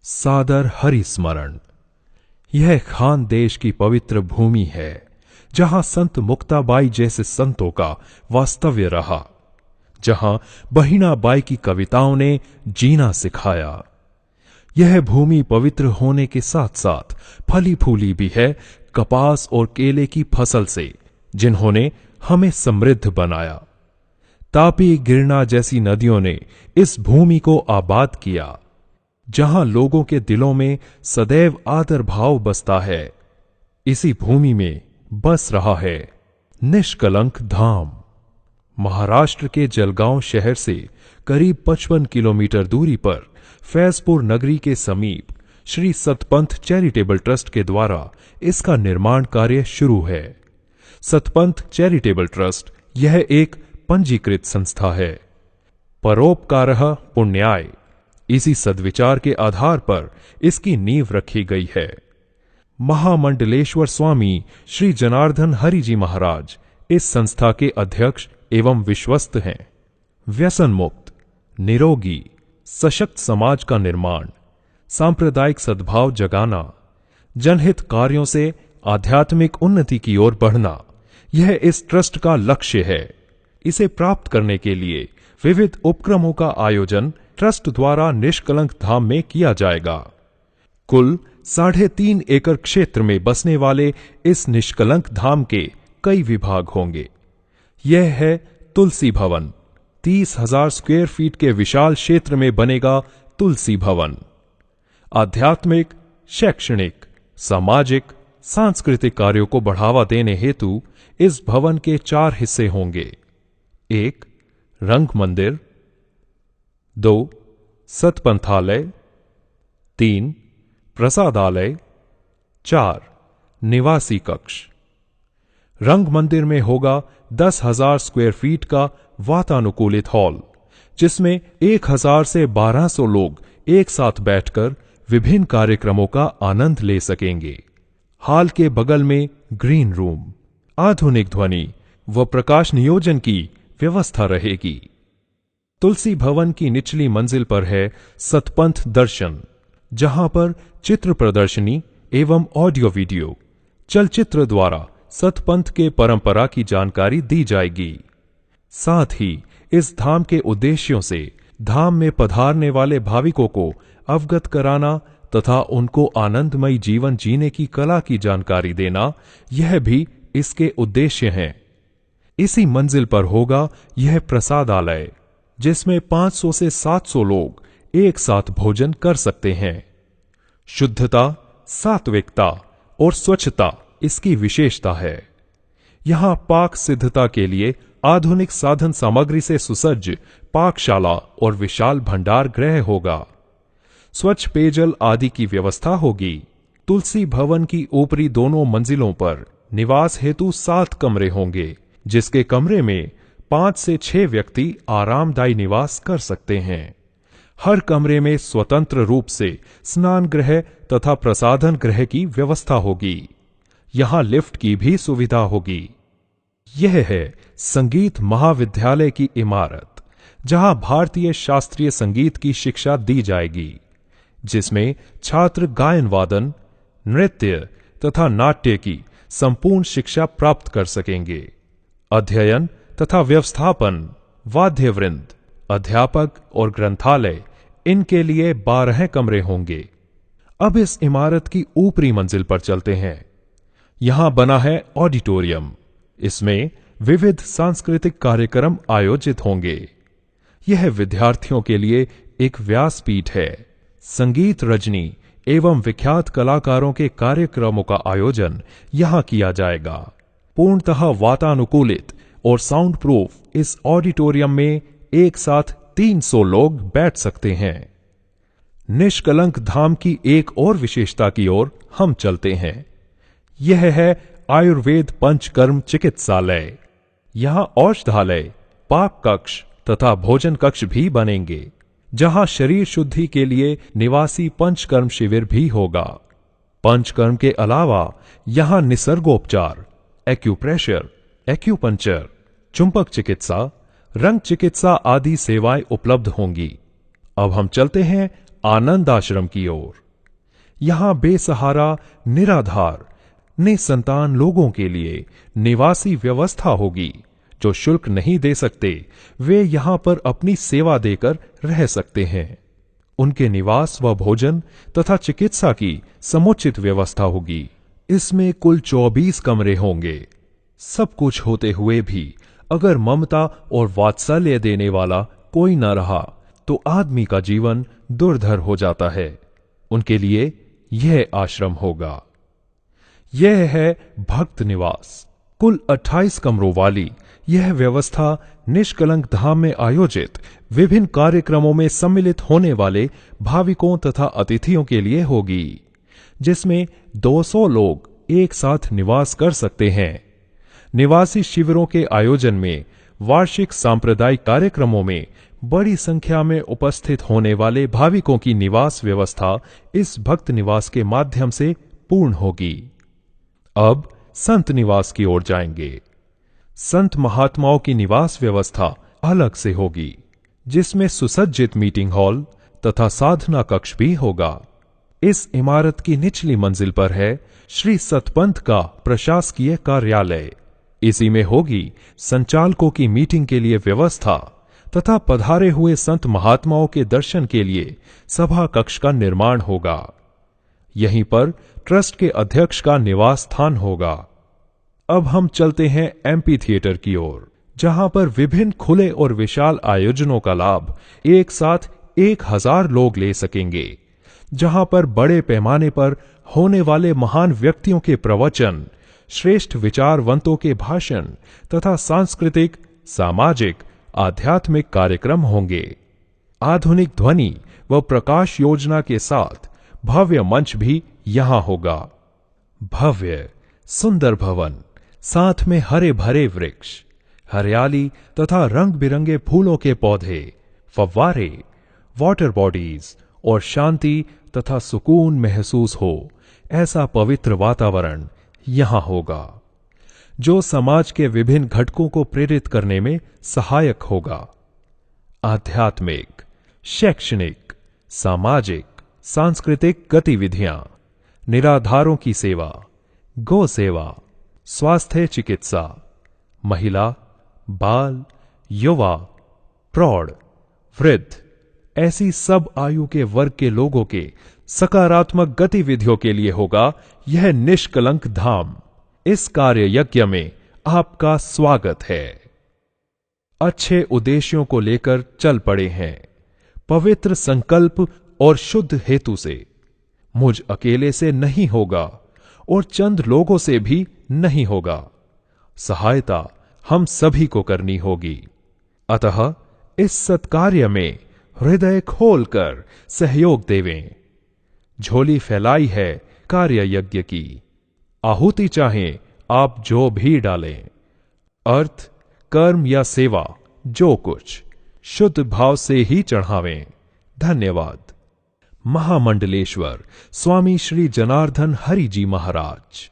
सादर हरिस्मरण। यह खानदेश की पवित्र भूमि है जहां संत मुक्ताबाई जैसे संतों का वास्तव्य रहा, जहां बहिणाबाई की कविताओं ने जीना सिखाया। यह भूमि पवित्र होने के साथ साथ फली फूली भी है कपास और केले की फसल से, जिन्होंने हमें समृद्ध बनाया। तापी, गिरना जैसी नदियों ने इस भूमि को आबाद किया, जहां लोगों के दिलों में सदैव आदर भाव बसता है। इसी भूमि में बस रहा है निष्कलंक धाम। महाराष्ट्र के जलगांव शहर से करीब 55 किलोमीटर दूरी पर फैजपुर नगरी के समीप श्री सतपंथ चैरिटेबल ट्रस्ट के द्वारा इसका निर्माण कार्य शुरू है। सतपंथ चैरिटेबल ट्रस्ट यह एक पंजीकृत संस्था है। परोपकारः पुण्याय, इसी सद्विचार के आधार पर इसकी नींव रखी गई है। महामंडलेश्वर स्वामी श्री जनार्दन हरि जी महाराज इस संस्था के अध्यक्ष एवं विश्वस्त हैं। व्यसन मुक्त, निरोगी, सशक्त समाज का निर्माण, सांप्रदायिक सद्भाव जगाना, जनहित कार्यों से आध्यात्मिक उन्नति की ओर बढ़ना, यह इस ट्रस्ट का लक्ष्य है। इसे प्राप्त करने के लिए विविध उपक्रमों का आयोजन ट्रस्ट द्वारा निष्कलंक धाम में किया जाएगा। कुल 3.5 एकड़ क्षेत्र में बसने वाले इस निष्कलंक धाम के कई विभाग होंगे। यह है तुलसी भवन। 30,000 स्क्वायर फीट के विशाल क्षेत्र में बनेगा तुलसी भवन। आध्यात्मिक, शैक्षणिक, सामाजिक, सांस्कृतिक कार्यों को बढ़ावा देने हेतु इस भवन के 4 हिस्से होंगे। 1. रंग मंदिर, 2. सतपंथालय, 3. प्रसादालय, 4. निवासी कक्ष। रंग मंदिर में होगा 10,000 स्क्वायर फीट का वातानुकूलित हॉल, जिसमें 1,000 से 1,200 लोग एक साथ बैठकर विभिन्न कार्यक्रमों का आनंद ले सकेंगे। हॉल के बगल में ग्रीन रूम, आधुनिक ध्वनि व प्रकाश नियोजन की व्यवस्था रहेगी। तुलसी भवन की निचली मंजिल पर है सतपंथ दर्शन, जहां पर चित्र प्रदर्शनी एवं ऑडियो वीडियो चलचित्र द्वारा सतपंथ के परंपरा की जानकारी दी जाएगी। साथ ही इस धाम के उद्देश्यों से धाम में पधारने वाले भाविकों को अवगत कराना तथा उनको आनंदमयी जीवन जीने की कला की जानकारी देना, यह भी इसके उद्देश्य हैं। इसी मंजिल पर होगा यह प्रसादालय, जिसमें 500 से 700 लोग एक साथ भोजन कर सकते हैं। शुद्धता, सात्विकता और स्वच्छता इसकी विशेषता है। यहां पाक सिद्धता के लिए आधुनिक साधन सामग्री से सुसज्ज पाकशाला और विशाल भंडार गृह होगा। स्वच्छ पेयजल आदि की व्यवस्था होगी। तुलसी भवन की ऊपरी दोनों मंजिलों पर निवास हेतु 7 कमरे होंगे, जिसके कमरे में 5 से 6 व्यक्ति आरामदायी निवास कर सकते हैं। हर कमरे में स्वतंत्र रूप से स्नान गृह तथा प्रसाधन गृह की व्यवस्था होगी। यहां लिफ्ट की भी सुविधा होगी। यह है संगीत महाविद्यालय की इमारत, जहां भारतीय शास्त्रीय संगीत की शिक्षा दी जाएगी, जिसमें छात्र गायन वादन, नृत्य तथा नाट्य की संपूर्ण शिक्षा प्राप्त कर सकेंगे। अध्ययन तथा व्यवस्थापन, वाद्यवृंद, अध्यापक और ग्रंथालय, इनके लिए 12 कमरे होंगे। अब इस इमारत की ऊपरी मंजिल पर चलते हैं। यहां बना है ऑडिटोरियम। इसमें विविध सांस्कृतिक कार्यक्रम आयोजित होंगे। यह विद्यार्थियों के लिए एक व्यासपीठ है। संगीत रजनी एवं विख्यात कलाकारों के कार्यक्रमों का आयोजन यहां किया जाएगा। पूर्णतः वातानुकूलित और साउंड प्रूफ इस ऑडिटोरियम में एक साथ 300 लोग बैठ सकते हैं। निष्कलंक धाम की एक और विशेषता की ओर हम चलते हैं। यह है आयुर्वेद पंचकर्म चिकित्सालय। यहां औषधालय, पाक कक्ष तथा भोजन कक्ष भी बनेंगे, जहां शरीर शुद्धि के लिए निवासी पंचकर्म शिविर भी होगा। पंचकर्म के अलावा यहां निसर्गोपचार, एक्यूप्रेशर, एक्यूपंक्चर, चुंबक चिकित्सा, रंग चिकित्सा आदि सेवाएं उपलब्ध होंगी। अब हम चलते हैं आनंद आश्रम की ओर। यहां बेसहारा, निराधार, निसंतान लोगों के लिए निवासी व्यवस्था होगी। जो शुल्क नहीं दे सकते वे यहां पर अपनी सेवा देकर रह सकते हैं। उनके निवास व भोजन तथा चिकित्सा की समुचित व्यवस्था होगी। इसमें कुल 24 कमरे होंगे। सब कुछ होते हुए भी अगर ममता और वात्सल्य देने वाला कोई न रहा तो आदमी का जीवन दुर्धर हो जाता है। उनके लिए यह आश्रम होगा। यह है भक्त निवास। कुल 28 कमरों वाली यह व्यवस्था निष्कलंक धाम में आयोजित विभिन्न कार्यक्रमों में सम्मिलित होने वाले भाविकों तथा अतिथियों के लिए होगी, जिसमें 200 लोग एक साथ निवास कर सकते हैं। निवासी शिविरों के आयोजन में, वार्षिक सांप्रदायिक कार्यक्रमों में बड़ी संख्या में उपस्थित होने वाले भाविकों की निवास व्यवस्था इस भक्त निवास के माध्यम से पूर्ण होगी। अब संत निवास की ओर जाएंगे। संत महात्माओं की निवास व्यवस्था अलग से होगी, जिसमें सुसज्जित मीटिंग हॉल तथा साधना कक्ष भी होगा। इस इमारत की निचली मंजिल पर है श्री सतपंथ का प्रशासकीय कार्यालय। इसी में होगी संचालकों की मीटिंग के लिए व्यवस्था तथा पधारे हुए संत महात्माओं के दर्शन के लिए सभा कक्ष का निर्माण होगा। यहीं पर ट्रस्ट के अध्यक्ष का निवास स्थान होगा। अब हम चलते हैं एमपी थिएटर की ओर, जहां पर विभिन्न खुले और विशाल आयोजनों का लाभ एक साथ 1000 लोग ले सकेंगे। जहां पर बड़े पैमाने पर होने वाले महान व्यक्तियों के प्रवचन, श्रेष्ठ विचारवंतों के भाषण तथा सांस्कृतिक, सामाजिक, आध्यात्मिक कार्यक्रम होंगे। आधुनिक ध्वनि व प्रकाश योजना के साथ भव्य मंच भी यहां होगा। भव्य सुंदर भवन, साथ में हरे भरे वृक्ष, हरियाली तथा रंग बिरंगे फूलों के पौधे, फव्वारे, वाटर बॉडीज और शांति तथा सुकून महसूस हो ऐसा पवित्र वातावरण यहां होगा, जो समाज के विभिन्न घटकों को प्रेरित करने में सहायक होगा। आध्यात्मिक, शैक्षणिक, सामाजिक, सांस्कृतिक गतिविधियां, निराधारों की सेवा, गौ सेवा, स्वास्थ्य चिकित्सा, महिला, बाल, युवा, प्रौढ़, वृद्ध, ऐसी सब आयु के वर्ग के लोगों के सकारात्मक गतिविधियों के लिए होगा यह निष्कलंक धाम। इस कार्य यज्ञ में आपका स्वागत है। अच्छे उद्देश्यों को लेकर चल पड़े हैं, पवित्र संकल्प और शुद्ध हेतु से। मुझ अकेले से नहीं होगा और चंद लोगों से भी नहीं होगा। सहायता हम सभी को करनी होगी। अतः इस सत्कार्य में हृदय खोलकर सहयोग देवें। झोली फैलाई है कार्य यज्ञ की। आहुति चाहें आप जो भी डालें, अर्थ, कर्म या सेवा जो कुछ, शुद्ध भाव से ही चढ़ावें। धन्यवाद। महामंडलेश्वर स्वामी श्री जनार्दन हरि जी महाराज।